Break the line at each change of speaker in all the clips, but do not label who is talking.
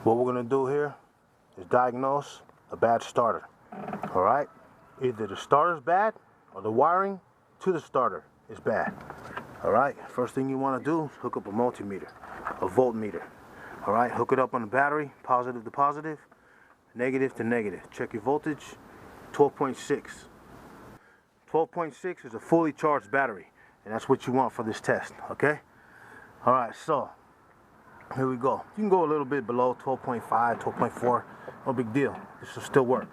What we're gonna do here is diagnose a bad starter. All right? Either the starter's bad or the wiring to the starter is bad. All right? First thing you want to do is hook up a multimeter, a voltmeter. All right? Hook it up on the battery, positive to positive, negative to negative. Check your voltage, 12.6. 12.6 is a fully charged battery, and that's what you want for this test, okay? All right, so here we go. You can go a little bit below 12.5, 12.4, no big deal. This will still work.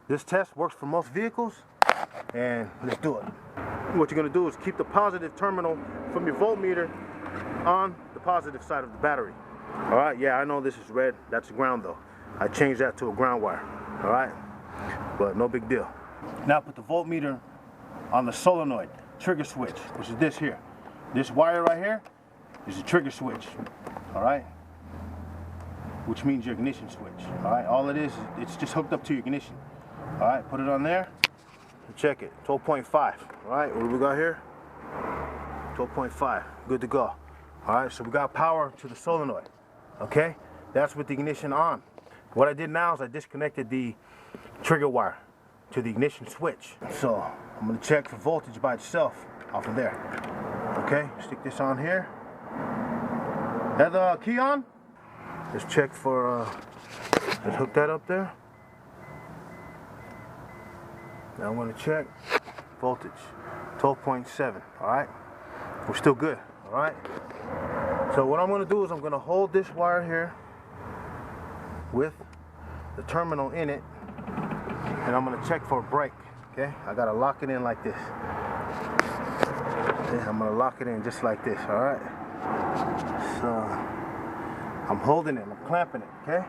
This test works for most vehicles, and let's do it. What you're gonna do is keep the positive terminal from your voltmeter on the positive side of the battery. All right, yeah, I know this is red, that's ground though. I changed that to a ground wire, all right? But no big deal. Now put the voltmeter on the solenoid trigger switch, which is this here. This wire right here is a trigger switch, all right? Which means your ignition switch, all right? All it is, it's just hooked up to your ignition. All right, put it on there and check it, 12.5, all right? What do we got here? 12.5, good to go. All right, so we got power to the solenoid, okay? That's with the ignition on. What I did now is I disconnected the trigger wire to the ignition switch. So I'm gonna check for voltage by itself off of there. Okay, stick this on here. Have the key on? Let's check for, let's hook that up there. Now I'm gonna check voltage, 12.7, all right? We're still good, all right? So what I'm gonna do is I'm gonna hold this wire here with the terminal in it, and I'm gonna check for a break, okay? I gotta lock it in like this. Okay, I'm gonna lock it in just like this, all right? So I'm holding it, I'm clamping it, okay?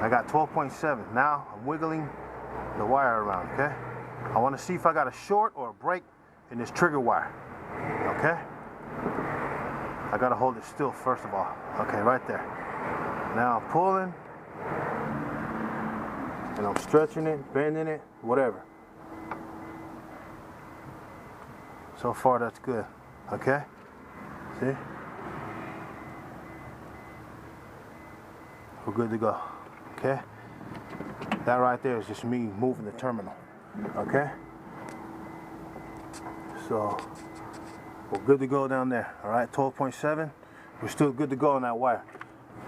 I got 12.7. Now I'm wiggling the wire around, okay? I wanna see if I got a short or a break in this trigger wire, okay? I gotta hold it still first of all. Okay, right there. Now I'm pulling, and I'm stretching it, bending it, whatever. So far that's good, okay? See? We're good to go, okay? That right there is just me moving the terminal, okay? So we're good to go down there, all right? 12.7, we're still good to go on that wire.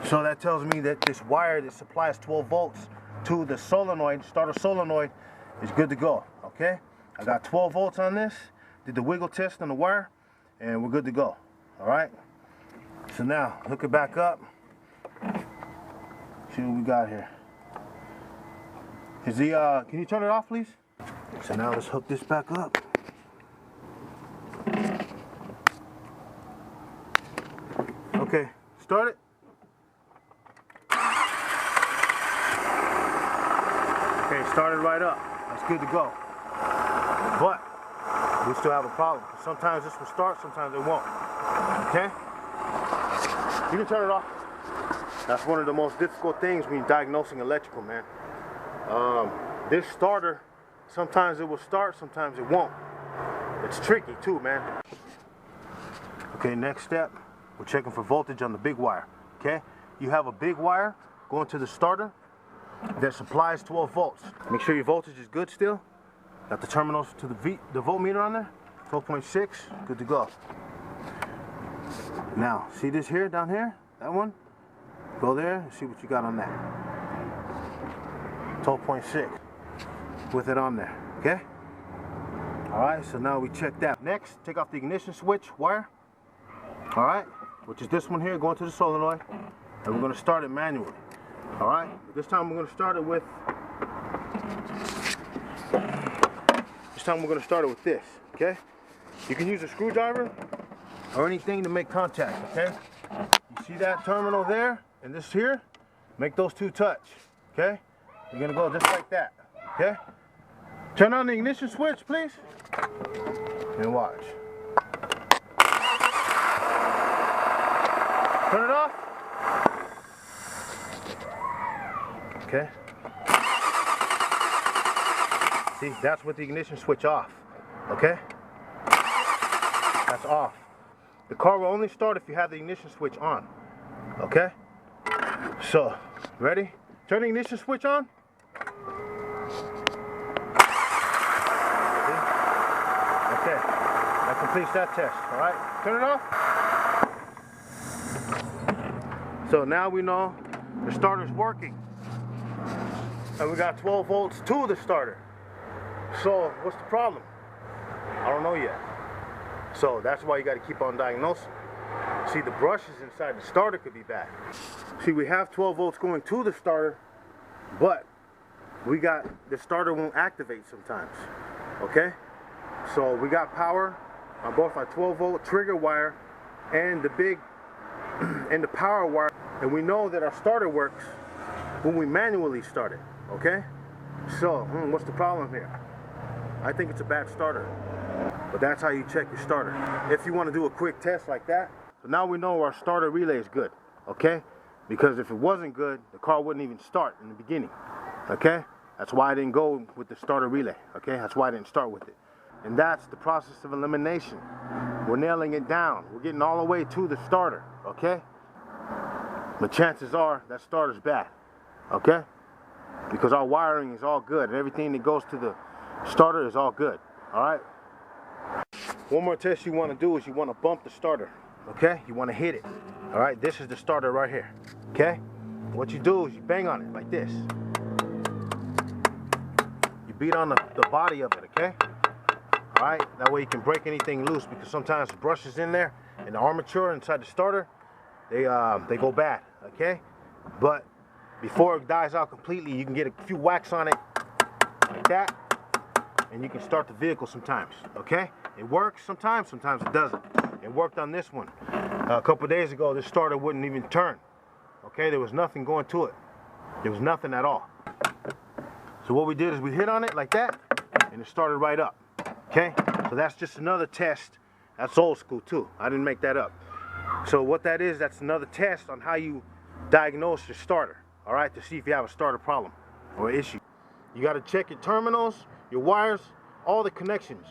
So that tells me that this wire that supplies 12 volts to the solenoid, starter solenoid, is good to go, okay? I got 12 volts on this, did the wiggle test on the wire, and we're good to go, all right? So now, hook it back up. See what we got here. Is the, can you turn it off, please? So now let's hook this back up. Okay, start it. Okay, started right up. That's good to go. But we still have a problem. Sometimes this will start, sometimes it won't. Okay? You can turn it off. That's one of the most difficult things when you're diagnosing electrical, man. This starter, sometimes it will start, sometimes it won't. It's tricky too, man. Okay, next step, we're checking for voltage on the big wire. Okay? You have a big wire going to the starter that supplies 12 volts. Make sure your voltage is good still. Got the terminals to the voltmeter on there. 12.6, good to go. Now, see this here, down here? That one? Go there and see what you got on that. 12.6 with it on there, okay? All right, so now we check that. Next, take off the ignition switch wire. All right, which is this one here going to the solenoid. And we're gonna start it manually. All right, this time we're gonna start it with this, okay? You can use a screwdriver or anything to make contact, okay? You see that terminal there and this here? Make those two touch, okay? You're gonna go just like that, okay? Turn on the ignition switch, please. And watch. Turn it off. Okay. See, that's with the ignition switch off. Okay? That's off. The car will only start if you have the ignition switch on. Okay? So, ready? Turn the ignition switch on. Okay, that completes that test, all right? Turn it off. So now we know the starter's working. And we got 12 volts to the starter. So what's the problem? I don't know yet. So that's why you got to keep on diagnosing. See, the brushes inside the starter could be bad. See, we have 12 volts going to the starter, but the starter won't activate sometimes, okay? So we got power on both our 12 volt trigger wire and the power wire, and we know that our starter works when we manually start it, okay? So, what's the problem here? I think it's a bad starter, but that's how you check your starter. If you want to do a quick test like that, so now we know our starter relay is good, okay? Because if it wasn't good, the car wouldn't even start in the beginning, okay? That's why I didn't go with the starter relay, okay? That's why I didn't start with it. And that's the process of elimination. We're nailing it down. We're getting all the way to the starter, okay? But chances are that starter's bad, okay? Because our wiring is all good and everything that goes to the starter is all good, all right? One more test you want to do is you want to bump the starter, okay? You want to hit it, all right? This is the starter right here, okay? What you do is you bang on it like this. You beat on the body of it, okay? All right, that way you can break anything loose, because sometimes the brushes in there and the armature inside the starter, they go bad, okay? But before it dies out completely, you can get a few whacks on it like that, and you can start the vehicle sometimes, okay? It works sometimes, sometimes it doesn't. It worked on this one. A couple days ago, this starter wouldn't even turn, okay? There was nothing going to it. There was nothing at all. So what we did is we hit on it like that, and it started right up. Okay, so that's just another test. That's old school too. I didn't make that up. So what that is, that's another test on how you diagnose your starter, all right, to see if you have a starter problem or issue. You got to check your terminals, your wires, all the connections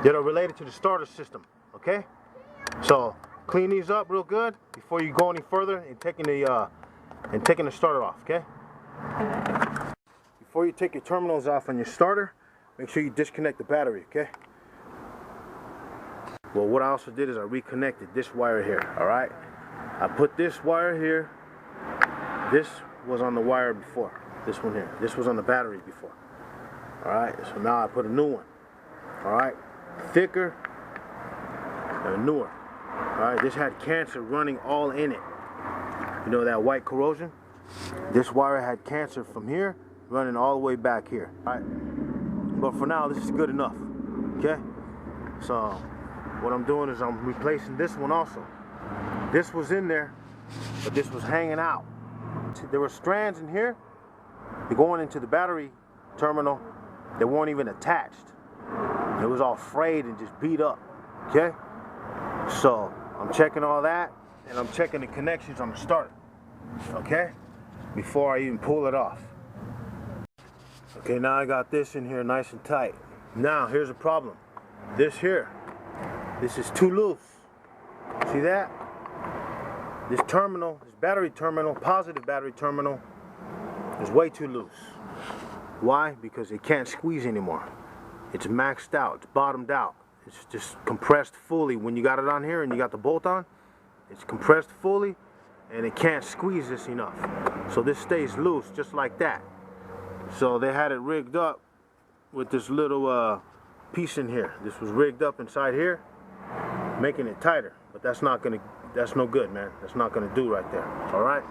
that are related to the starter system, okay? So clean these up real good before you go any further in taking the starter off, okay? Before you take your terminals off on your starter, make sure you disconnect the battery, okay? Well, what I also did is I reconnected this wire here, all right? I put this wire here. This was on the wire before, this one here. This was on the battery before, all right? So now I put a new one, all right? Thicker and newer, all right? This had cancer running all in it. You know that white corrosion? This wire had cancer from here running all the way back here, all right? But for now, this is good enough, okay? So what I'm doing is I'm replacing this one also. This was in there, but this was hanging out. There were strands in here. They're going into the battery terminal. They weren't even attached. It was all frayed and just beat up, okay? So I'm checking all that, and I'm checking the connections on the starter, okay? Before I even pull it off. Okay, now I got this in here nice and tight. Now, here's a problem. This here, this is too loose. See that? This terminal, this battery terminal, positive battery terminal, is way too loose. Why? Because it can't squeeze anymore. It's maxed out, it's bottomed out. It's just compressed fully. When you got it on here and you got the bolt on, it's compressed fully and it can't squeeze this enough. So this stays loose just like that. So they had it rigged up with this little piece in here. This was rigged up inside here, making it tighter. But that's no good, man. That's not gonna do right there, all right?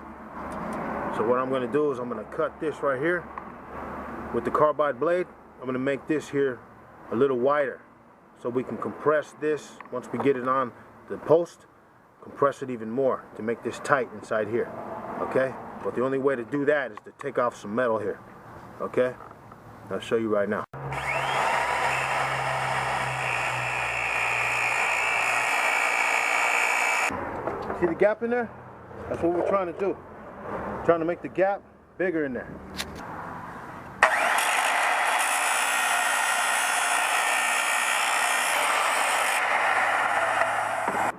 So what I'm gonna do is I'm gonna cut this right here with the carbide blade. I'm gonna make this here a little wider so we can compress this once we get it on the post, compress it even more to make this tight inside here, okay? But the only way to do that is to take off some metal here. Okay, I'll show you right now. See the gap in there? That's what we're trying to do. Trying to make the gap bigger in there.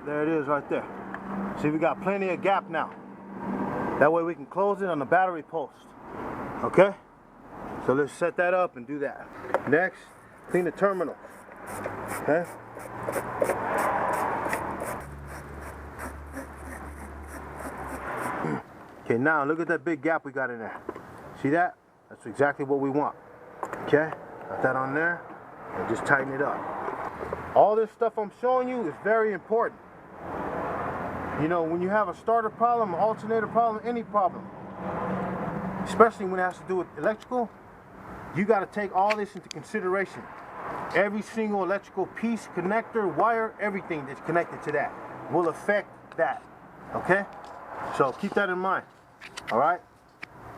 There it is right there. See, we got plenty of gap now. That way we can close it on the battery post. Okay? So let's set that up and do that. Next, clean the terminal. Okay? Okay, now look at that big gap we got in there. See that? That's exactly what we want. Okay? Got that on there. And just tighten it up. All this stuff I'm showing you is very important. You know, when you have a starter problem, an alternator problem, any problem, especially when it has to do with electrical, you got to take all this into consideration. Every single electrical piece, connector, wire, everything that's connected to that will affect that. Okay? So keep that in mind. All right?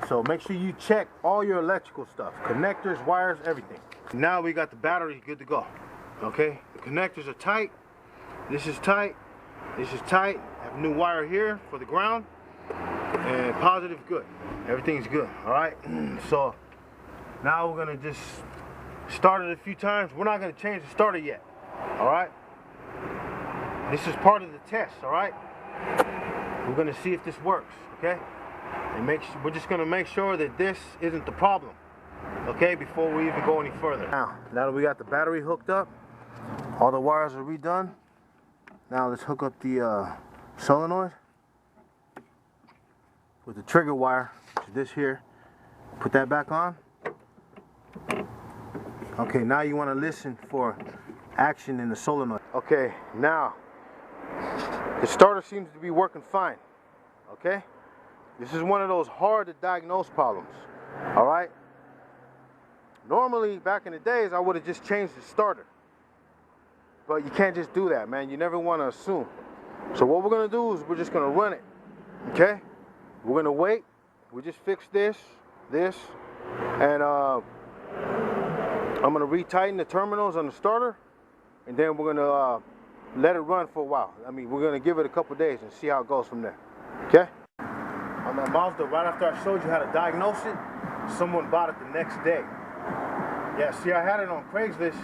So make sure you check all your electrical stuff, connectors, wires, everything. Now we got the battery good to go. Okay? The connectors are tight. This is tight. This is tight. I have a new wire here for the ground. And positive, good. Everything's good. All right? So now we're going to just start it a few times. We're not going to change the starter yet. All right? This is part of the test. All right? We're going to see if this works. Okay? And we're just going to make sure that this isn't the problem. Okay? Before we even go any further. Now that we got the battery hooked up, all the wires are redone. Now let's hook up the solenoid with the trigger wire, which is this here. Put that back on. Okay, now you want to listen for action in the solenoid. Okay, now the starter seems to be working fine. Okay, this is one of those hard to diagnose problems. All right. Normally, back in the days, I would have just changed the starter. But you can't just do that, man. You never want to assume. So what we're going to do is we're just going to run it. Okay? We're going to wait. We just fix this, and I'm going to retighten the terminals on the starter, and then we're going to let it run for a while. I mean, we're going to give it a couple days and see how it goes from there. Okay? On that Mazda, right after I showed you how to diagnose it, someone bought it the next day. Yeah, see, I had it on Craigslist,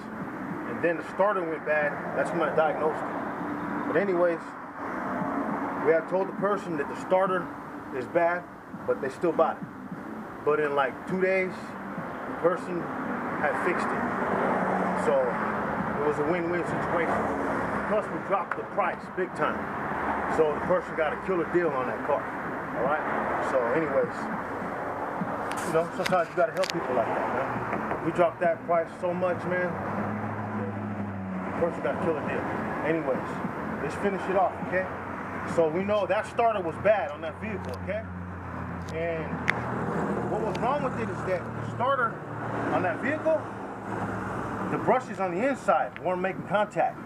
and then the starter went bad. That's when I diagnosed it. But anyways, we had told the person that the starter is bad, but they still bought it. But in like 2 days, the person had fixed it. So it was a win-win situation. Plus we dropped the price big time. So the person got a killer deal on that car. All right? So anyways, you know, sometimes you gotta help people like that, man. We dropped that price so much, man. The person got a killer deal. Anyways, let's finish it off, okay? So we know that starter was bad on that vehicle, okay? And what was wrong with it is that the starter on that vehicle, the brushes on the inside weren't making contact.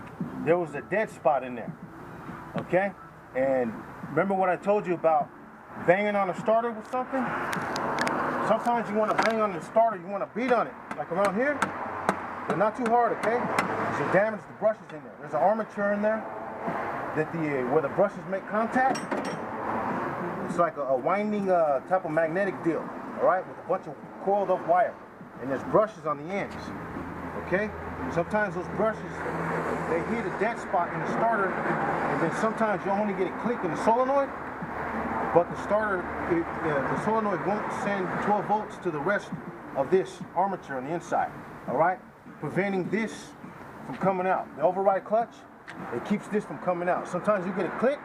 There was a dead spot in there, okay? And remember what I told you about banging on a starter with something? Sometimes you want to bang on the starter, you want to beat on it, like around here, but not too hard, okay? Because you'll damage the brushes in there. There's an armature in there that where the brushes make contact. It's like a winding type of magnetic deal, all right, with a bunch of coiled up wire, and there's brushes on the ends, okay? Sometimes those brushes, they hit a dead spot in the starter, and then sometimes you only get a click in the solenoid, but the starter, the solenoid won't send 12 volts to the rest of this armature on the inside, all right? Preventing this from coming out. The override clutch, it keeps this from coming out. Sometimes you get a click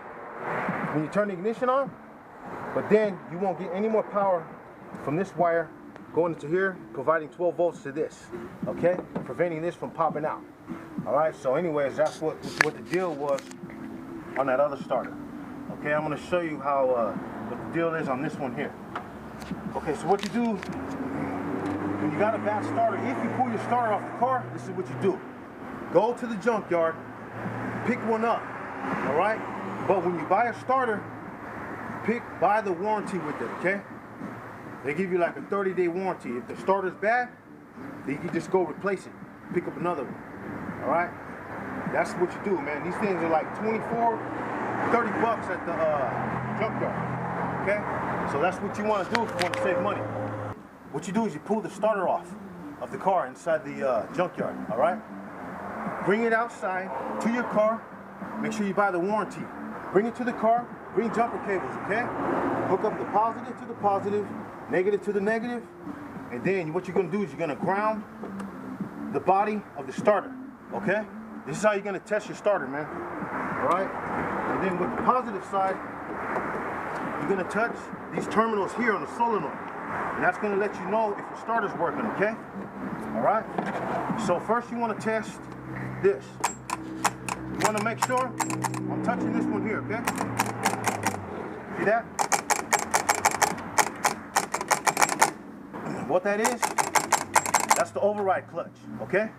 when you turn the ignition on, but then you won't get any more power from this wire going into here, providing 12 volts to this, okay? Preventing this from popping out. All right, so anyways, that's what the deal was on that other starter. Okay, I'm gonna show you how what the deal is on this one here. Okay, so what you do, when you got a bad starter, if you pull your starter off the car, this is what you do. Go to the junkyard, pick one up, all right? But when you buy a starter, buy the warranty with it, okay? They give you like a 30-day warranty. If the starter's bad, then you can just go replace it, pick up another one, all right? That's what you do, man. These things are like 24, 30 bucks at the junkyard, okay? So that's what you want to do if you want to save money. What you do is you pull the starter off of the car inside the junkyard, all right? Bring it outside to your car. Make sure you buy the warranty. Bring it to the car, green jumper cables, okay? Hook up the positive to the positive, negative to the negative, and then what you're gonna do is you're gonna ground the body of the starter, okay? This is how you're gonna test your starter, man. All right? And then with the positive side, you're gonna touch these terminals here on the solenoid. And that's gonna let you know if your starter's working, okay? All right? So first you wanna test this. You wanna make sure, I'm touching this one here, okay? See that? What that is, that's the override clutch, okay?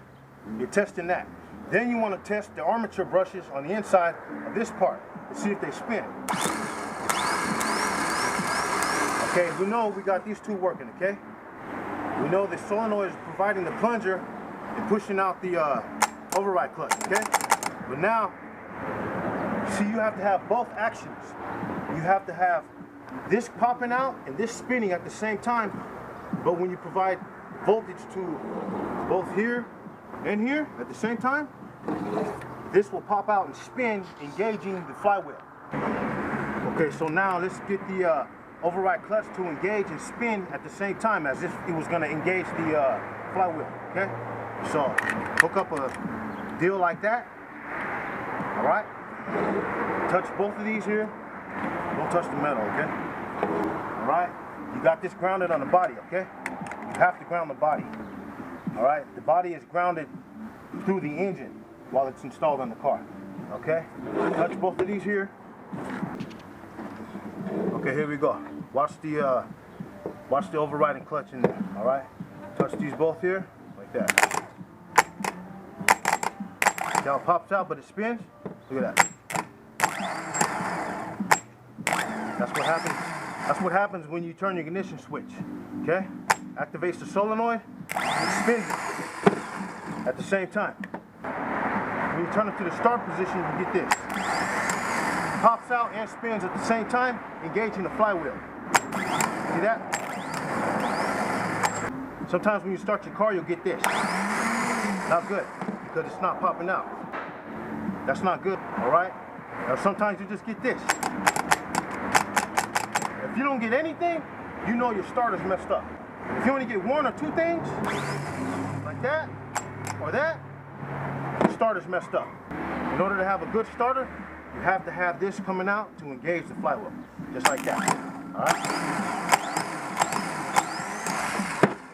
You're testing that. Then you want to test the armature brushes on the inside of this part to see if they spin. Okay, we know we got these two working, okay? We know the solenoid is providing the plunger and pushing out the override clutch, okay? But now, see, you have to have both actions. You have to have this popping out and this spinning at the same time. But when you provide voltage to both here and here at the same time, this will pop out and spin, engaging the flywheel. Okay, so now let's get the override clutch to engage and spin at the same time as if it was going to engage the flywheel, okay? So hook up a deal like that, all right? Touch both of these here. Don't touch the metal, okay? All right? You got this grounded on the body, okay? You have to ground the body, all right? The body is grounded through the engine while it's installed on the car, okay? Touch both of these here. Okay, here we go. Watch the overriding clutch in there, all right? Touch these both here, like that. See how it pops out, but it spins? Look at that. That's what happens. That's what happens when you turn your ignition switch, okay? Activates the solenoid and spins it at the same time. When you turn it to the start position, you get this. Pops out and spins at the same time, engaging the flywheel. See that? Sometimes when you start your car, you'll get this. Not good, because it's not popping out. That's not good, all right? Now sometimes you just get this. If you don't get anything, you know your starter's messed up. If you only get one or two things, like that, or that, your starter's messed up. In order to have a good starter, you have to have this coming out to engage the flywheel, just like that, all right?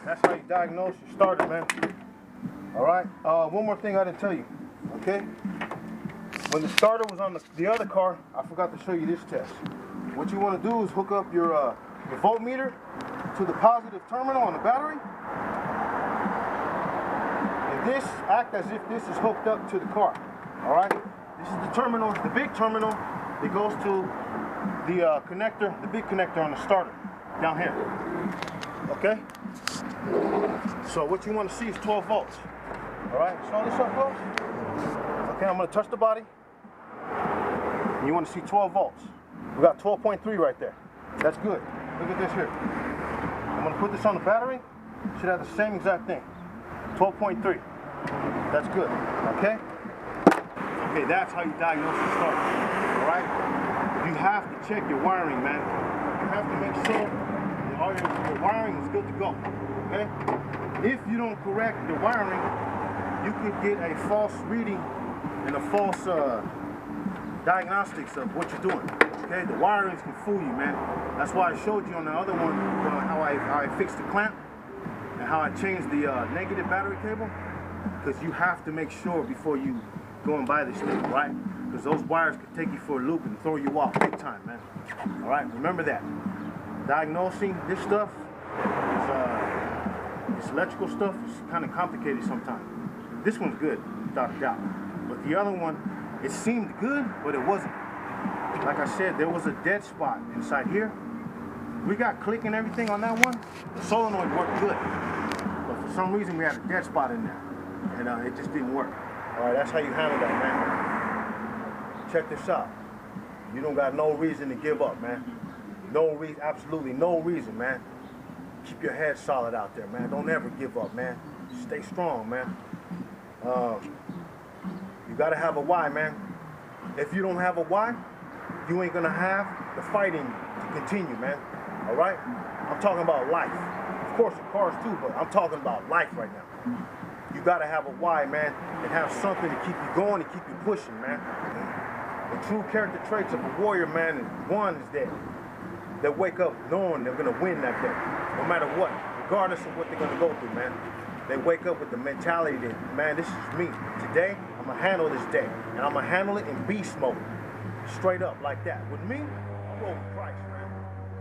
That's how you diagnose your starter, man. All right, one more thing I didn't tell you, okay? When the starter was on the other car, I forgot to show you this test. What you want to do is hook up your voltmeter to the positive terminal on the battery. And this, act as if this is hooked up to the car, all right? This is the terminal, the big terminal that goes to the connector, the big connector on the starter, down here, okay? So what you want to see is 12 volts, all right? Show this up close. Okay, I'm going to touch the body. And you want to see 12 volts. We got 12.3 right there. That's good. Look at this here. I'm going to put this on the battery. Should have the same exact thing. 12.3. That's good. Okay? Okay, that's how you diagnose your starter. Alright? You have to check your wiring, man. You have to make sure your wiring is good to go. Okay? If you don't correct the wiring, you could get a false reading and a false diagnostics of what you're doing. Okay, the wirings can fool you, man. That's why I showed you on the other one how I fixed the clamp and how I changed the negative battery cable. Because you have to make sure before you go and buy this thing, right? Because those wires could take you for a loop and throw you off big time, man. All right, remember that. Diagnosing this stuff, this electrical stuff is kind of complicated sometimes. This one's good, without a doubt. But the other one, it seemed good, but it wasn't. Like I said, there was a dead spot inside here. We got click and everything on that one. The solenoid worked good. But for some reason, we had a dead spot in there. And it just didn't work. All right, that's how you handle that, man. Check this out. You don't got no reason to give up, man. No reason, absolutely no reason, man. Keep your head solid out there, man. Don't ever give up, man. Stay strong, man. You gotta have a why, man. If you don't have a why, you ain't gonna have the fighting to continue, man. All right? I'm talking about life. Of course, the cars too, but I'm talking about life right now. You gotta have a why, man, and have something to keep you going and keep you pushing, man. The true character traits of a warrior, man, one is that they wake up knowing they're gonna win that day, no matter what, regardless of what they're gonna go through, man. They wake up with the mentality that, man, this is me. Today, I'm gonna handle this day, and I'm gonna handle it in beast mode, straight up like that. With me, I'm over Christ, man.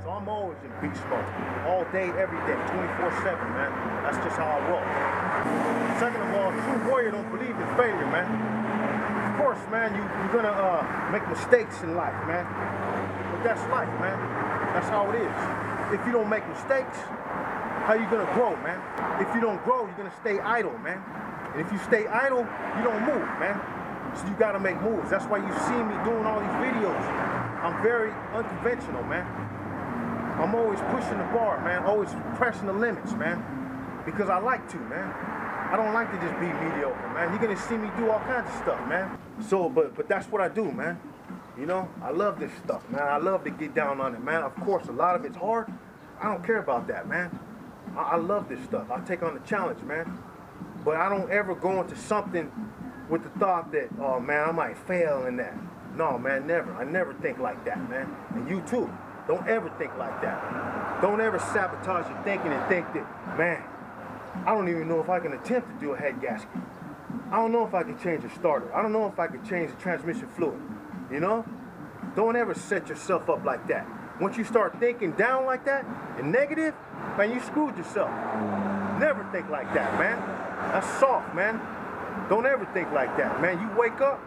So I'm always in beast mode, all day, every day, 24/7, man. That's just how I roll. Second of all, a true warrior don't believe in failure, man. Of course, man, you're gonna make mistakes in life, man. But that's life, man. That's how it is. If you don't make mistakes, how you gonna grow, man? If you don't grow, you're gonna stay idle, man. And if you stay idle, you don't move, man. So you gotta make moves. That's why you see me doing all these videos. I'm very unconventional, man. I'm always pushing the bar, man. Always pressing the limits, man. Because I like to, man. I don't like to just be mediocre, man. You're gonna see me do all kinds of stuff, man. So, but that's what I do, man. You know, I love this stuff, man. I love to get down on it, man. Of course, a lot of it's hard. I don't care about that, man. I love this stuff. I take on the challenge, man. But I don't ever go into something with the thought that, oh, man, I might fail in that. No, man, never. I never think like that, man. And you too. Don't ever think like that. Don't ever sabotage your thinking and think that, man, I don't even know if I can attempt to do a head gasket. I don't know if I can change a starter. I don't know if I can change the transmission fluid. You know? Don't ever set yourself up like that. Once you start thinking down like that and negative, man, you screwed yourself. Never think like that, man. That's soft, man. Don't ever think like that, man. You wake up.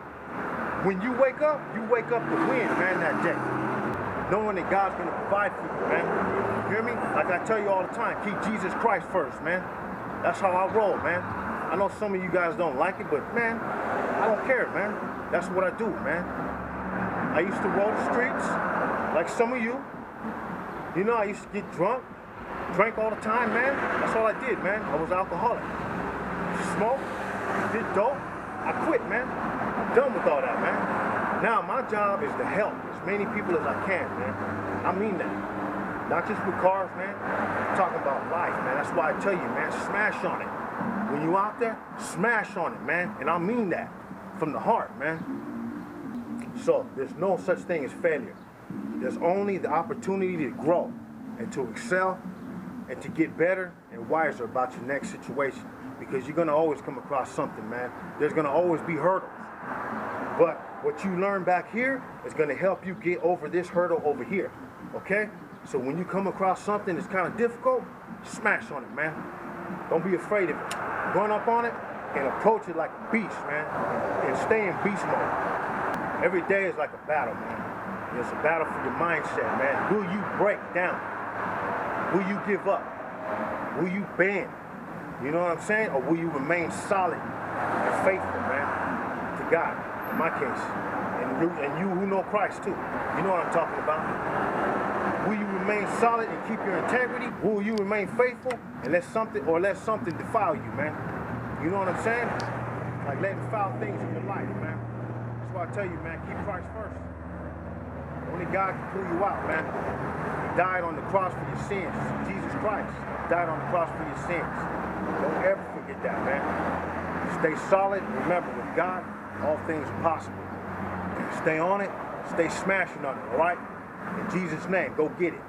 When you wake up to win, man, that day. Knowing that God's going to provide for you, man. You hear me? Like I tell you all the time, keep Jesus Christ first, man. That's how I roll, man. I know some of you guys don't like it, but, man, I don't care, man. That's what I do, man. I used to roll the streets like some of you. You know, I used to get drunk, drank all the time, man. That's all I did, man. I was alcoholic. Smoke, did dope. I quit, man. I'm done with all that, man. Now, my job is to help as many people as I can, man. I mean that. Not just with cars, man. I'm talking about life, man. That's why I tell you, man, smash on it. When you out there, smash on it, man. And I mean that from the heart, man. So, there's no such thing as failure. There's only the opportunity to grow and to excel and to get better and wiser about your next situation. Because you're going to always come across something, man. There's going to always be hurdles. But what you learn back here is going to help you get over this hurdle over here. Okay? So when you come across something that's kind of difficult, smash on it, man. Don't be afraid of it. Run up on it and approach it like a beast, man. And stay in beast mode. Every day is like a battle, man. It's a battle for your mindset, man. Will you break down? Will you give up? Will you bend? You know what I'm saying? Or will you remain solid and faithful, man, to God, in my case. And you who know Christ, too. You know what I'm talking about. Will you remain solid and keep your integrity? Will you remain faithful and let something defile you, man? You know what I'm saying? Like letting foul things in your life, man. That's why I tell you, man, keep Christ first. Only God can pull you out, man. He died on the cross for your sins. Jesus Christ died on the cross for your sins. Don't ever forget that, man. Stay solid. Remember, with God, all things are possible. Stay on it. Stay smashing on it, all right? In Jesus' name, go get it.